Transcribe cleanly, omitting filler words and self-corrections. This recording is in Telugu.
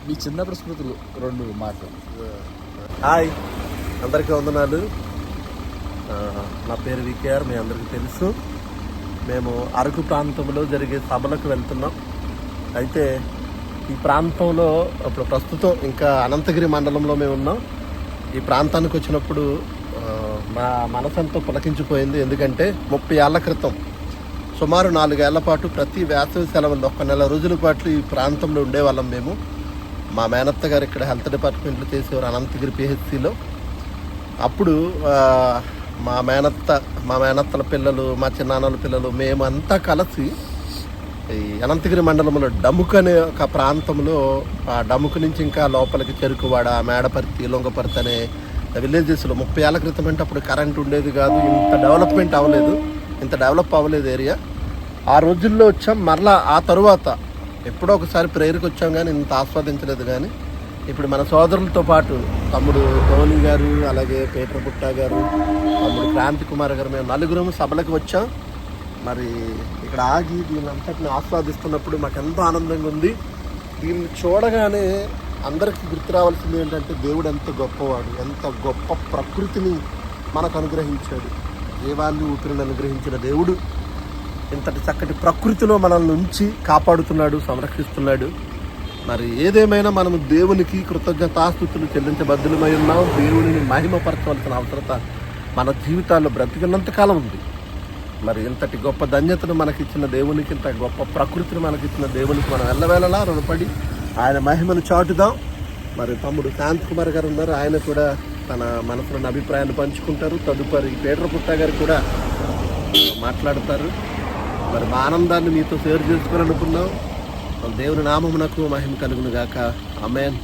మీ చిన్నప్పుడు స్మృతులు 2 మాటలు. హాయ్, అందరికీ వందనాలు. నా పేరు వికేఆర్, మీ అందరికీ తెలుసు. మేము అరకు ప్రాంతంలో జరిగే సభలకు వెళ్తున్నాం. అయితే ఈ ప్రాంతంలో ఇప్పుడు ప్రస్తుతం ఇంకా అనంతగిరి మండలంలో మేము ఉన్నాం. ఈ ప్రాంతానికి వచ్చినప్పుడు మా మనసంతా పులకించిపోయింది. ఎందుకంటే 30 ఏళ్ల క్రితం సుమారు 4 ఏళ్ల పాటు ప్రతి వేసవి సెలవుల్లో 1 నెల రోజుల పాటు ఈ ప్రాంతంలో ఉండేవాళ్ళం మేము. మా మేనత్త గారు ఇక్కడ హెల్త్ డిపార్ట్మెంట్లో చేసేవారు అనంతగిరి పిహెచ్సిలో. అప్పుడు మా మేనత్తల పిల్లలు, మా చిన్నాన్నల పిల్లలు, మేమంతా కలిసి ఈ అనంతగిరి మండలంలో డముక్ అనే ఒక ప్రాంతంలో, ఆ డముక్ నుంచి ఇంకా లోపలికి చెరుకువాడ, మేడపర్తి, లొంగపర్తి అనే విలేజెస్లో 30 ఏళ్ల క్రితం అంటే అప్పుడు కరెంట్ ఉండేది కాదు, ఇంత డెవలప్ అవ్వలేదు ఏరియా. ఆ రోజుల్లో వచ్చాం. మరలా ఆ తరువాత ఎప్పుడో ఒకసారి ప్రేయర్కి వచ్చాం, కానీ ఇంత ఆస్వాదించలేదు. కానీ ఇప్పుడు మన సోదరులతో పాటు తమ్ముడు టోనీ గారు, అలాగే పీటర్ పుట్ట గారు, తమ్ముడు క్రాంతి కుమార్ గారు, మేము 4 సభలకు వచ్చాం. మరి ఇక్కడ ఆగి దీన్ని అంతటిని ఆస్వాదిస్తున్నప్పుడు మాకు ఎంతో ఆనందంగా ఉంది. దీన్ని చూడగానే అందరికీ గుర్తు రావాల్సింది ఏంటంటే, దేవుడు ఎంత గొప్పవాడు, ఎంత గొప్ప ప్రకృతిని మనకు అనుగ్రహించాడు. జీవాన్ని, ఊపిరిని అనుగ్రహించిన దేవుడు ఇంతటి చక్కటి ప్రకృతిలో మనల్ని ఉంచి కాపాడుతున్నాడు, సంరక్షిస్తున్నాడు. మరి ఏదేమైనా మనము దేవునికి కృతజ్ఞతాస్తుతులు చెల్లించబద్దులమై ఉన్నాం. దేవుడిని మహిమపరచవలసిన అవసరత మన జీవితాల్లో బ్రతికినంతకాలం ఉంది. మరి ఇంతటి గొప్ప ధన్యతను మనకిచ్చిన దేవునికి, ఇంత గొప్ప ప్రకృతిని మనకిచ్చిన దేవునికి మనం ఎల్లవేళలా రుణపడి ఆయన మహిమను చాటుదాం. మరి తమ్ముడు శాంత్ కుమార్ గారు ఉన్నారు, ఆయన కూడా తన మనసులోని అభిప్రాయాన్ని పంచుకుంటారు. తదుపరి పీటర్ పుట్ట గారు కూడా మాట్లాడతారు. మరి మా ఆనందాన్ని మీతో షేర్ చేసుకోవాలనుకున్నాం. దేవుని నామమునకు మహిమ కలుగును గాక. ఆమేన్.